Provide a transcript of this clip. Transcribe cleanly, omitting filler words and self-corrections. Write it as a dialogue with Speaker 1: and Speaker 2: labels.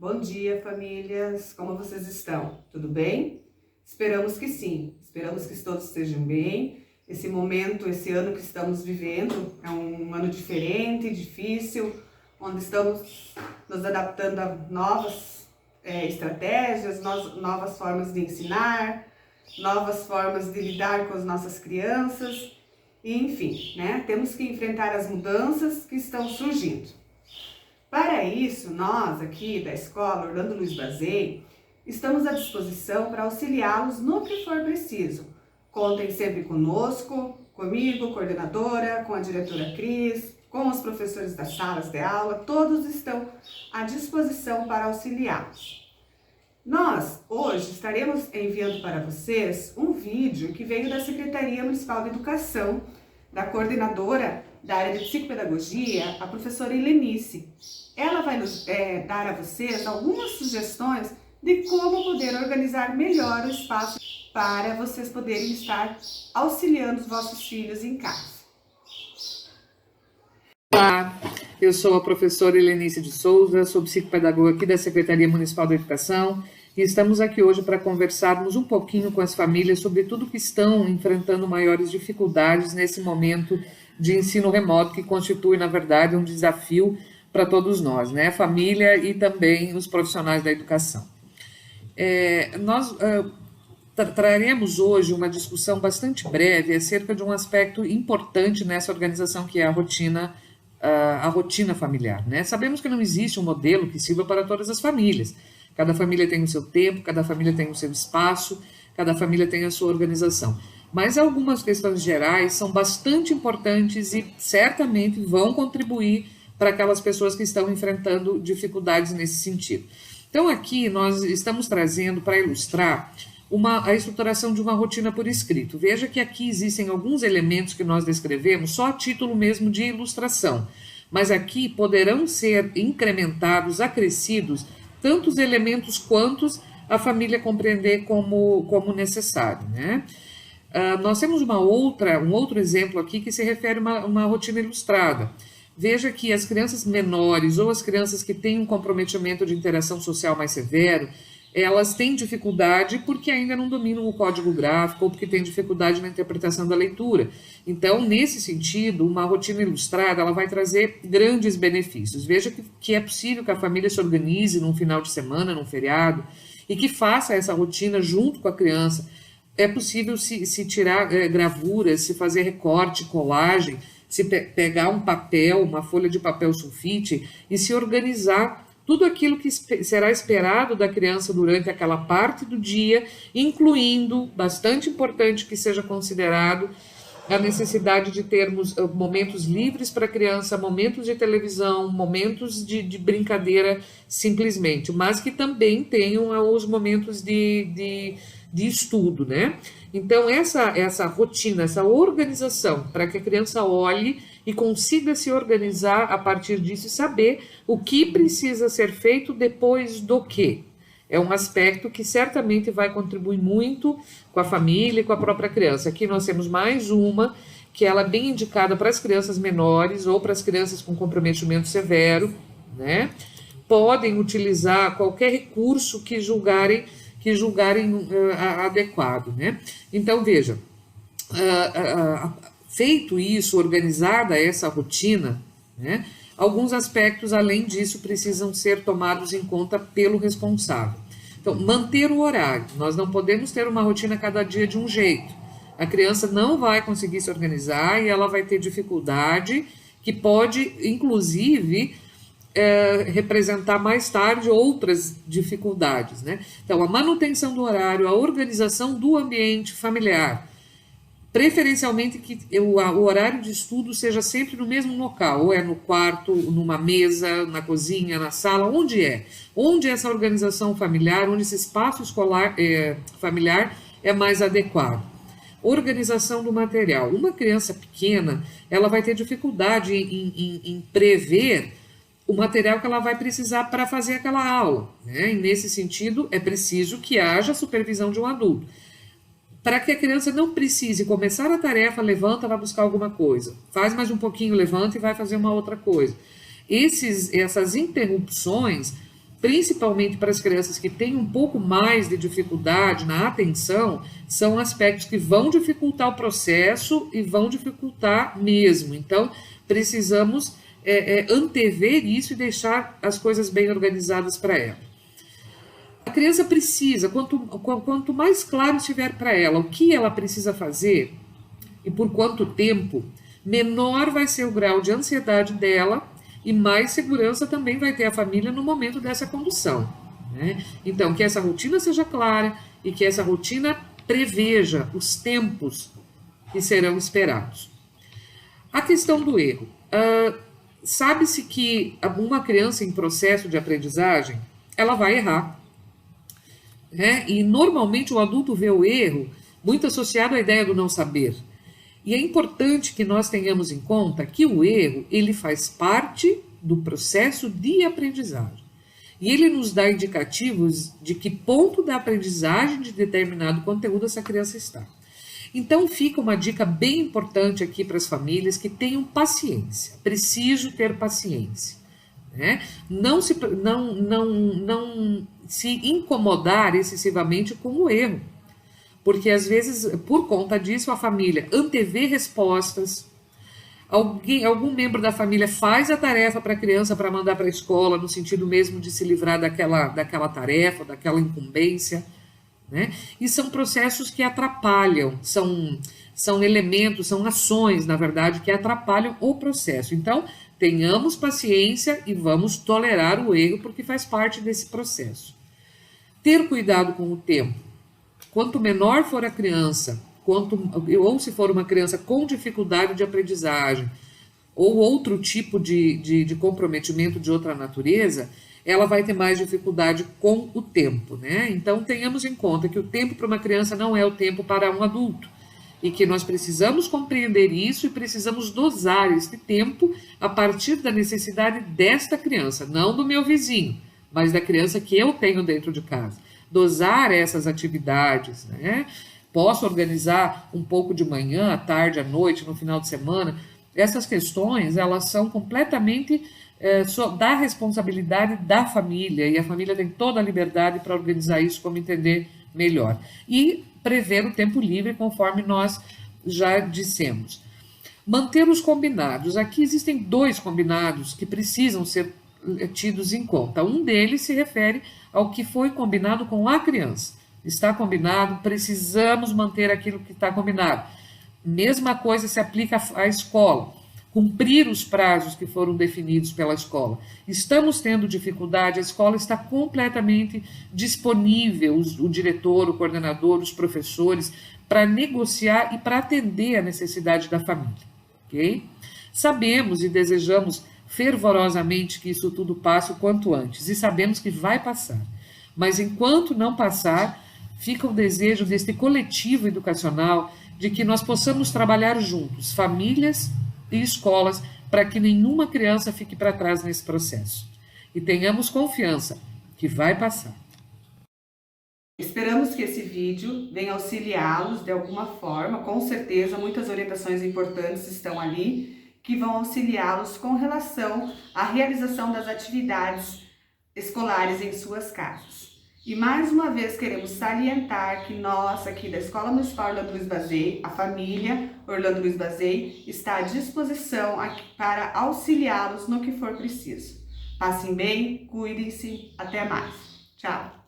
Speaker 1: Bom dia, famílias! Como vocês estão? Tudo bem? Esperamos que sim, esperamos que todos estejam bem. Esse momento, esse ano que estamos vivendo é um ano diferente, difícil, onde estamos nos adaptando a novas estratégias, novas formas de ensinar, novas formas de lidar com as nossas crianças, e, enfim, né? Temos que enfrentar as mudanças que estão surgindo. Para isso, nós aqui da Escola Orlando Luiz Bazei estamos à disposição para auxiliá-los no que for preciso. Contem sempre conosco, comigo, coordenadora, com a diretora Cris, com os professores das salas de aula, todos estão à disposição para auxiliá-los. Nós, hoje, estaremos enviando para vocês um vídeo que veio da Secretaria Municipal de Educação, da coordenadora da área de psicopedagogia, a professora Helenice. Ela vai nos dar a vocês algumas sugestões de como poder organizar melhor o espaço para vocês poderem estar auxiliando os vossos filhos em casa.
Speaker 2: Olá, eu sou a professora Helenice de Souza, sou psicopedagoga aqui da Secretaria Municipal da Educação e estamos aqui hoje para conversarmos um pouquinho com as famílias sobre tudo que estão enfrentando maiores dificuldades nesse momento de ensino remoto, que constitui, na verdade, um desafio para todos nós, né? A família e também os profissionais da educação. Nós traremos hoje uma discussão bastante breve acerca de um aspecto importante nessa organização, que é a rotina familiar, né? Sabemos que não existe um modelo que sirva para todas as famílias. Cada família tem o seu tempo, cada família tem o seu espaço, cada família tem a sua organização. Mas algumas questões gerais são bastante importantes e certamente vão contribuir para aquelas pessoas que estão enfrentando dificuldades nesse sentido. Então aqui nós estamos trazendo para ilustrar a estruturação de uma rotina por escrito. Veja que aqui existem alguns elementos que nós descrevemos só a título mesmo de ilustração, mas aqui poderão ser incrementados, acrescidos, tantos elementos quantos a família compreender como necessário, né? Nós temos um outro exemplo aqui que se refere a uma rotina ilustrada. Veja que as crianças menores ou as crianças que têm um comprometimento de interação social mais severo, elas têm dificuldade porque ainda não dominam o código gráfico ou porque têm dificuldade na interpretação da leitura. Então, nesse sentido, uma rotina ilustrada ela vai trazer grandes benefícios. Veja que é possível que a família se organize num final de semana, num feriado, e que faça essa rotina junto com a criança. É possível se tirar gravuras, se fazer recorte, colagem, se pegar um papel, uma folha de papel sulfite e se organizar tudo aquilo que será esperado da criança durante aquela parte do dia, incluindo, bastante importante que seja considerado, a necessidade de termos momentos livres para a criança, momentos de televisão, momentos de brincadeira simplesmente, mas que também tenham os momentos de estudo, né? Então, essa rotina, essa organização, para que a criança olhe e consiga se organizar a partir disso e saber o que precisa ser feito depois do quê. É um aspecto que certamente vai contribuir muito com a família e com a própria criança. Aqui nós temos mais uma, que ela é bem indicada para as crianças menores ou para as crianças com comprometimento severo, né? Podem utilizar qualquer recurso que julgarem adequado, né? Então, veja, feito isso, organizada essa rotina, né, alguns aspectos, além disso, precisam ser tomados em conta pelo responsável. Então, manter o horário. Nós não podemos ter uma rotina cada dia de um jeito. A criança não vai conseguir se organizar e ela vai ter dificuldade, que pode, inclusive, representar mais tarde outras dificuldades, né? Então, a manutenção do horário, a organização do ambiente familiar, preferencialmente que o horário de estudo seja sempre no mesmo local, ou é no quarto, numa mesa, na cozinha, na sala, onde é? Onde essa organização familiar, onde esse espaço escolar familiar é mais adequado. Organização do material. Uma criança pequena, ela vai ter dificuldade em prever o material que ela vai precisar para fazer aquela aula, né? E nesse sentido, é preciso que haja supervisão de um adulto. Para que a criança não precise começar a tarefa, levanta, vai buscar alguma coisa. Faz mais um pouquinho, levanta e vai fazer uma outra coisa. Essas interrupções, principalmente para as crianças que têm um pouco mais de dificuldade na atenção, são aspectos que vão dificultar o processo e vão dificultar mesmo. Então, precisamos antever isso e deixar as coisas bem organizadas para ela. A criança precisa, quanto mais claro estiver para ela o que ela precisa fazer e por quanto tempo, menor vai ser o grau de ansiedade dela e mais segurança também vai ter a família no momento dessa condução, né? Então, que essa rotina seja clara e que essa rotina preveja os tempos que serão esperados. A questão do erro. Sabe-se que uma criança em processo de aprendizagem, ela vai errar, né? E normalmente o adulto vê o erro muito associado à ideia do não saber. E é importante que nós tenhamos em conta que o erro, ele faz parte do processo de aprendizagem. E ele nos dá indicativos de que ponto da aprendizagem de determinado conteúdo essa criança está. Então fica uma dica bem importante aqui para as famílias que tenham paciência. Preciso ter paciência, né? Não se incomodar excessivamente com o erro. Porque, às vezes, por conta disso, a família antevê respostas, algum membro da família faz a tarefa para a criança para mandar para a escola, no sentido mesmo de se livrar daquela tarefa, daquela incumbência, né? E são processos que atrapalham, são elementos, são ações, na verdade, que atrapalham o processo. Então, tenhamos paciência e vamos tolerar o erro, porque faz parte desse processo. Ter cuidado com o tempo. Quanto menor for a criança, ou se for uma criança com dificuldade de aprendizagem, ou outro tipo de comprometimento de outra natureza, ela vai ter mais dificuldade com o tempo, né? Então, tenhamos em conta que o tempo para uma criança não é o tempo para um adulto, e que nós precisamos compreender isso e precisamos dosar este tempo a partir da necessidade desta criança, não do meu vizinho, mas da criança que eu tenho dentro de casa. Dosar essas atividades, né? Posso organizar um pouco de manhã, à tarde, à noite, no final de semana. Essas questões, elas são completamente da responsabilidade da família, e a família tem toda a liberdade para organizar isso como entender melhor. E prever o tempo livre, conforme nós já dissemos. Manter os combinados. Aqui existem 2 combinados que precisam ser tidos em conta. Um deles se refere ao que foi combinado com a criança. Está combinado, precisamos manter aquilo que está combinado. Mesma coisa se aplica à escola. Cumprir os prazos que foram definidos pela escola. Estamos tendo dificuldade, a escola está completamente disponível, o diretor, o coordenador, os professores, para negociar e para atender a necessidade da família. Okay? Sabemos e desejamos fervorosamente que isso tudo passe o quanto antes, e sabemos que vai passar. Mas enquanto não passar, fica o desejo deste coletivo educacional de que nós possamos trabalhar juntos, famílias e escolas, para que nenhuma criança fique para trás nesse processo. E tenhamos confiança que vai passar.
Speaker 1: Esperamos que esse vídeo venha auxiliá-los de alguma forma. Com certeza, muitas orientações importantes estão ali, que vão auxiliá-los com relação à realização das atividades escolares em suas casas. E mais uma vez queremos salientar que nós aqui da Escola Municipal Orlando Luiz Bazei, a família Orlando Luiz Bazei, está à disposição para auxiliá-los no que for preciso. Passem bem, cuidem-se, até mais. Tchau!